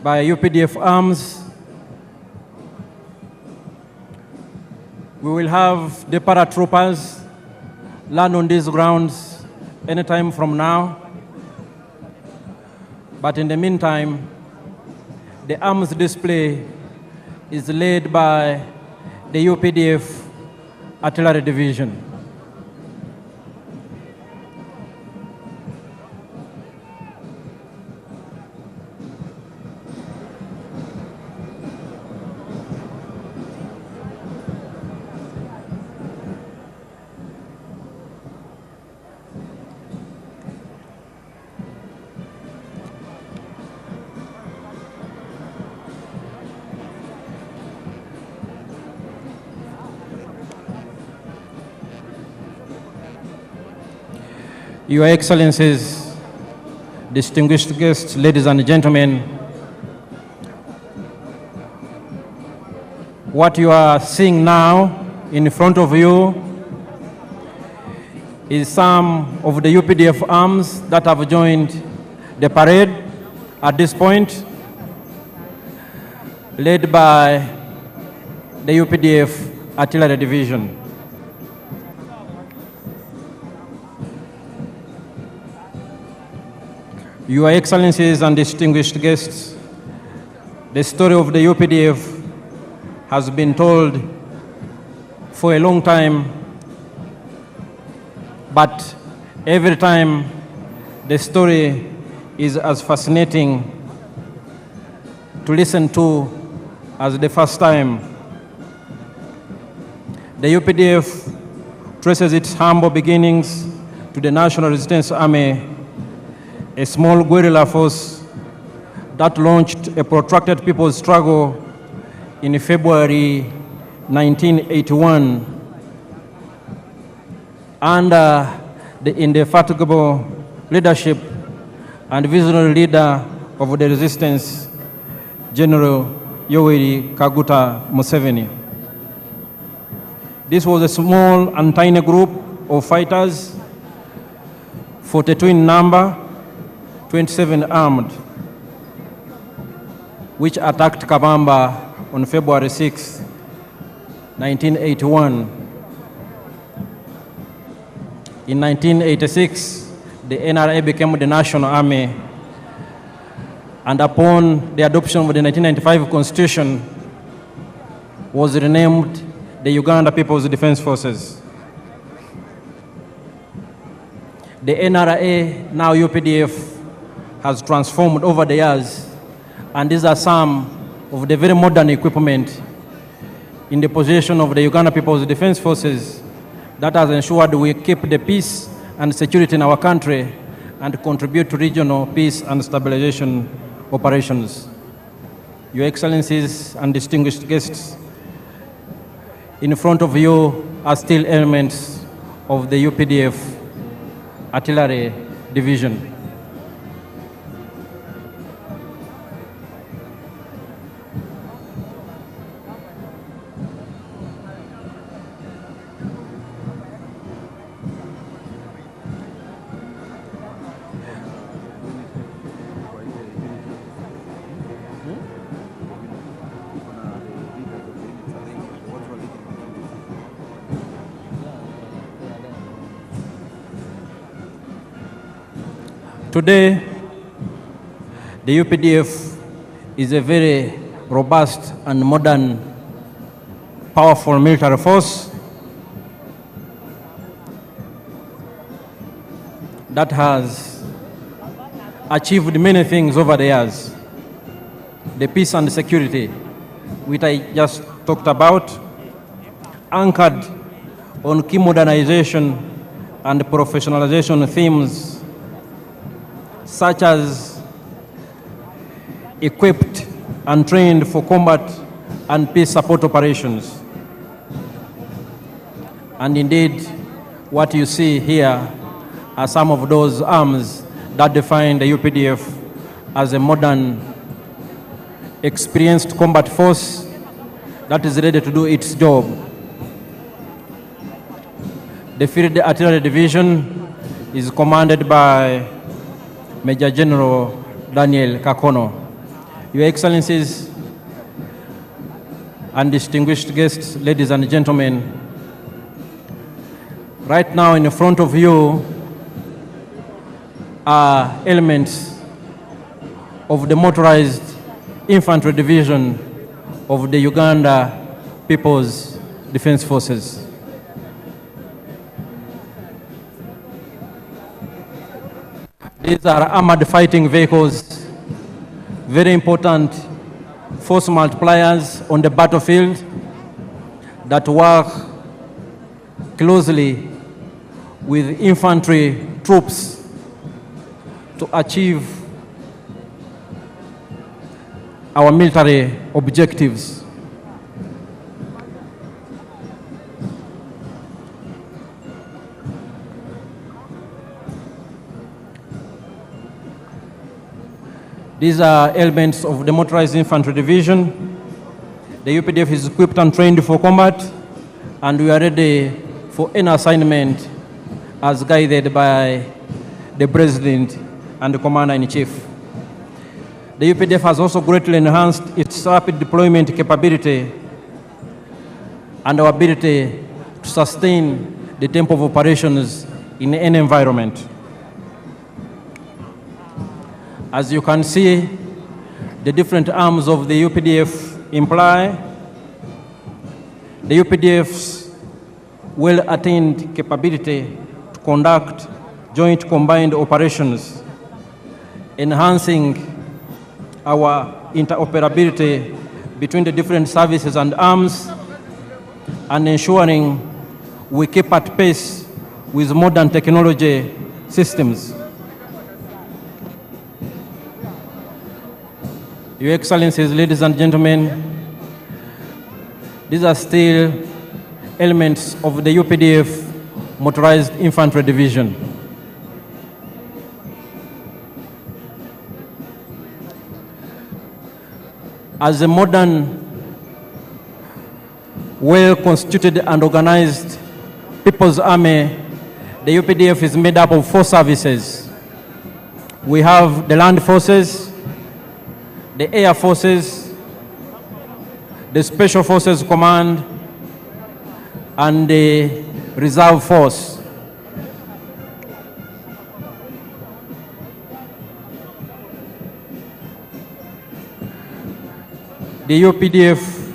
by UPDF arms. We will have the paratroopers land on these grounds anytime from now. But in the meantime, the arms display is led by the UPDF Artillery Division. Your Excellencies, distinguished guests, ladies and gentlemen, what you are seeing now in front of you is some of the UPDF arms that have joined the parade at this point, led by the UPDF Artillery Division. Your Excellencies and distinguished guests, the story of the UPDF has been told for a long time, but every time the story is as fascinating to listen to as the first time. The UPDF traces its humble beginnings to the National Resistance Army, a small guerrilla force that launched a protracted people's struggle in February 1981 under the indefatigable leadership and visionary leader of the resistance, General Yoweri Kaguta Museveni. This was a small and tiny group of fighters, 42 in number, 27 armed, which attacked Kabamba on February 6, 1981. In 1986, the NRA became the National Army, and upon the adoption of the 1995 Constitution, was renamed the Uganda People's Defense Forces. The NRA, now UPDF, has transformed over the years, and these are some of the very modern equipment in the possession of the Uganda People's Defense Forces that has ensured we keep the peace and security in our country and contribute to regional peace and stabilization operations. Your Excellencies and distinguished guests, in front of you are still elements of the UPDF Artillery Division. Today, the UPDF is a very robust and modern, powerful military force that has achieved many things over the years. The peace and security, which I just talked about, anchored on key modernization and professionalization themes such as equipped and trained for combat and peace support operations. And indeed, what you see here are some of those arms that define the UPDF as a modern, experienced combat force that is ready to do its job. The Field Artillery Division is commanded by Major General Daniel Kakono. Your Excellencies and distinguished guests, ladies and gentlemen, right now in front of you are elements of the Motorized Infantry Division of the Uganda People's Defense Forces. These are armored fighting vehicles, very important force multipliers on the battlefield that work closely with infantry troops to achieve our military objectives. These are elements of the Motorized Infantry Division. The UPDF is equipped and trained for combat, and we are ready for any assignment as guided by the President and the Commander-in-Chief. The UPDF has also greatly enhanced its rapid deployment capability and our ability to sustain the tempo of operations in any environment. As you can see, the different arms of the UPDF imply the UPDF's well-attained capability to conduct joint combined operations, enhancing our interoperability between the different services and arms, and ensuring we keep at pace with modern technology systems. Your Excellencies, ladies and gentlemen, these are still elements of the UPDF Motorized Infantry Division. As a modern, well-constituted and organized People's Army, the UPDF is made up of 4 services. We have the Land Forces, the Air Forces, the Special Forces Command, and the Reserve Force. The UPDF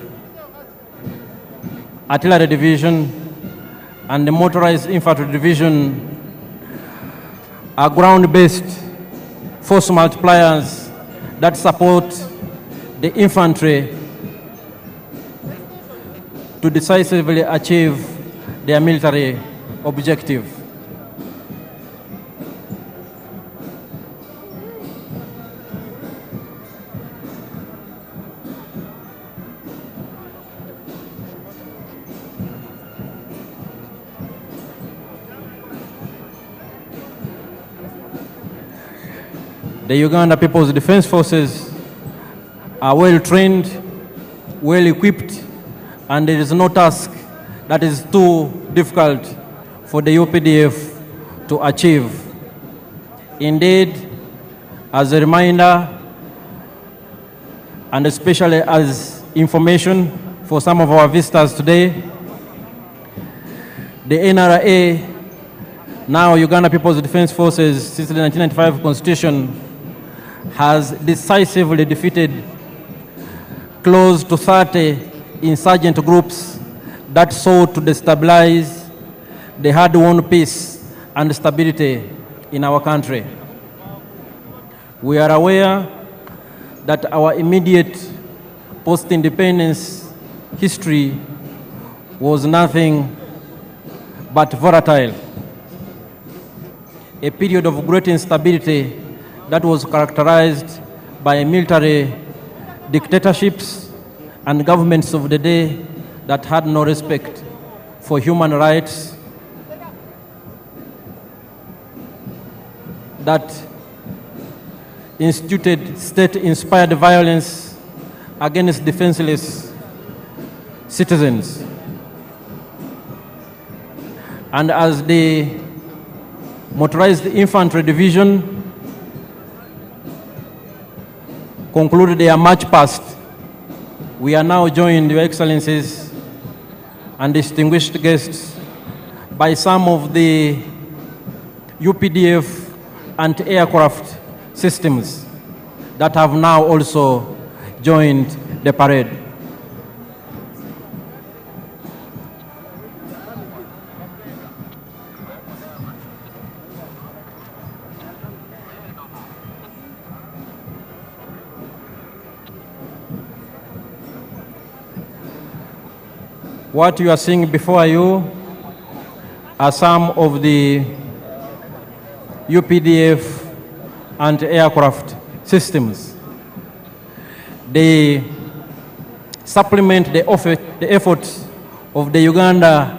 Artillery Division and the Motorized Infantry Division are ground-based force multipliers that support the infantry to decisively achieve their military objective. The Uganda People's Defense Forces are well trained, well equipped, and there is no task that is too difficult for the UPDF to achieve. Indeed, as a reminder, and especially as information for some of our visitors today, the NRA, now Uganda People's Defense Forces, since the 1995 Constitution, has decisively defeated close to 30 insurgent groups that sought to destabilize the hard-won peace and stability in our country. We are aware that our immediate post-independence history was nothing but volatile, a period of great instability that was characterized by military dictatorships and governments of the day that had no respect for human rights, that instituted state-inspired violence against defenseless citizens. And as the Motorized Infantry Division, conclude their march past, we are now joined, Your Excellencies and distinguished guests, by some of the UPDF anti-aircraft systems that have now also joined the parade. What you are seeing before you are some of the UPDF anti-aircraft systems. They supplement the efforts of the Uganda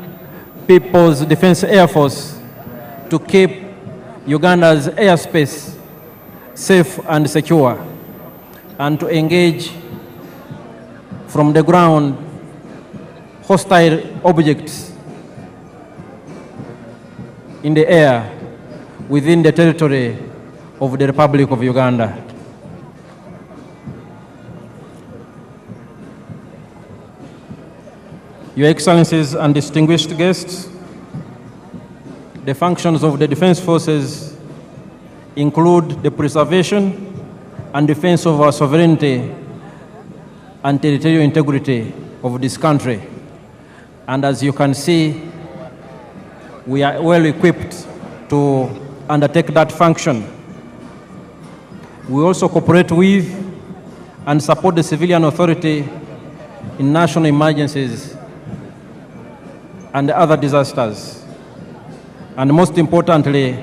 People's Defense Air Force to keep Uganda's airspace safe and secure, and to engage from the ground hostile objects in the air within the territory of the Republic of Uganda. Your Excellencies and distinguished guests, the functions of the Defense Forces include the preservation and defense of our sovereignty and territorial integrity of this country. And as you can see, we are well equipped to undertake that function. We also cooperate with and support the civilian authority in national emergencies and other disasters. And most importantly,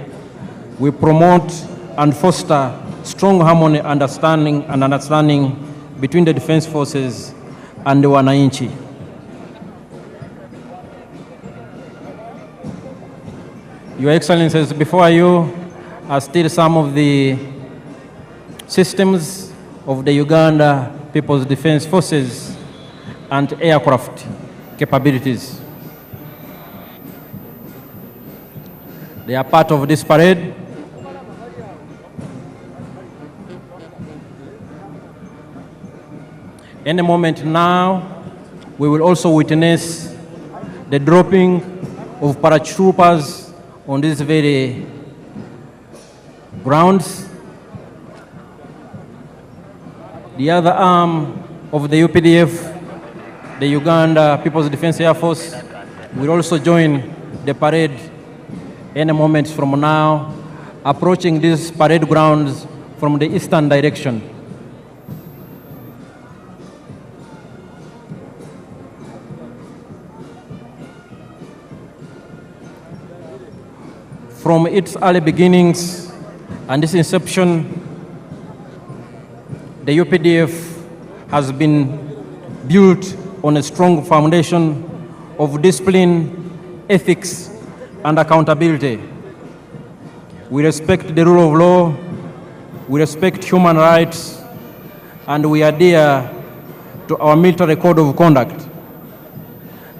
we promote and foster strong harmony, understanding between the Defense Forces and the Wananchi. Your Excellencies, before you are still some of the systems of the Uganda People's Defense Forces and aircraft capabilities. They are part of this parade. Any moment now, we will also witness the dropping of paratroopers on these very grounds. The other arm of the UPDF, the Uganda People's Defense Air Force, will also join the parade any moment from now, approaching these parade grounds from the eastern direction. From its early beginnings and its inception, the UPDF has been built on a strong foundation of discipline, ethics, and accountability. We respect the rule of law, we respect human rights, and we adhere to our military code of conduct.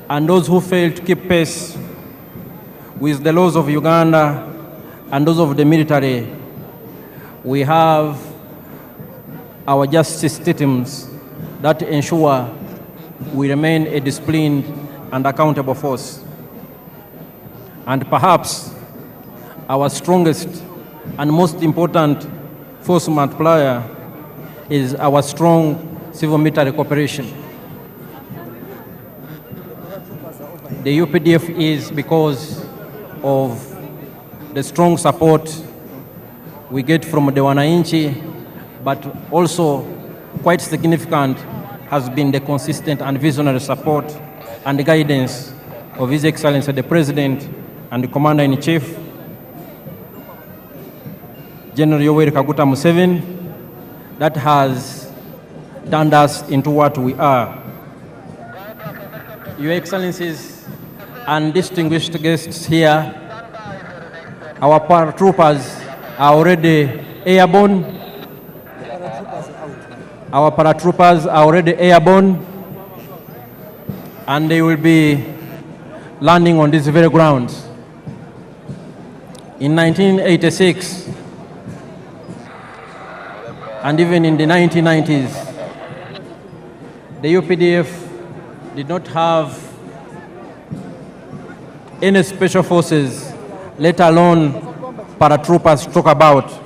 And those who fail to keep pace with the laws of Uganda and those of the military, we have our justice systems that ensure we remain a disciplined and accountable force. And perhaps our strongest and most important force multiplier is our strong civil-military cooperation. The UPDF is because of the strong support we get from the Wananchi, but also quite significant has been the consistent and visionary support and guidance of His Excellency the President and the Commander-in-Chief, General Yoweri Kaguta Museveni, that has turned us into what we are. Your Excellencies and distinguished guests here, our paratroopers are already airborne. Our paratroopers are already airborne, and they will be landing on these very grounds. In 1986, and even in the 1990s, the UPDF did not have any special forces, let alone paratroopers to talk about.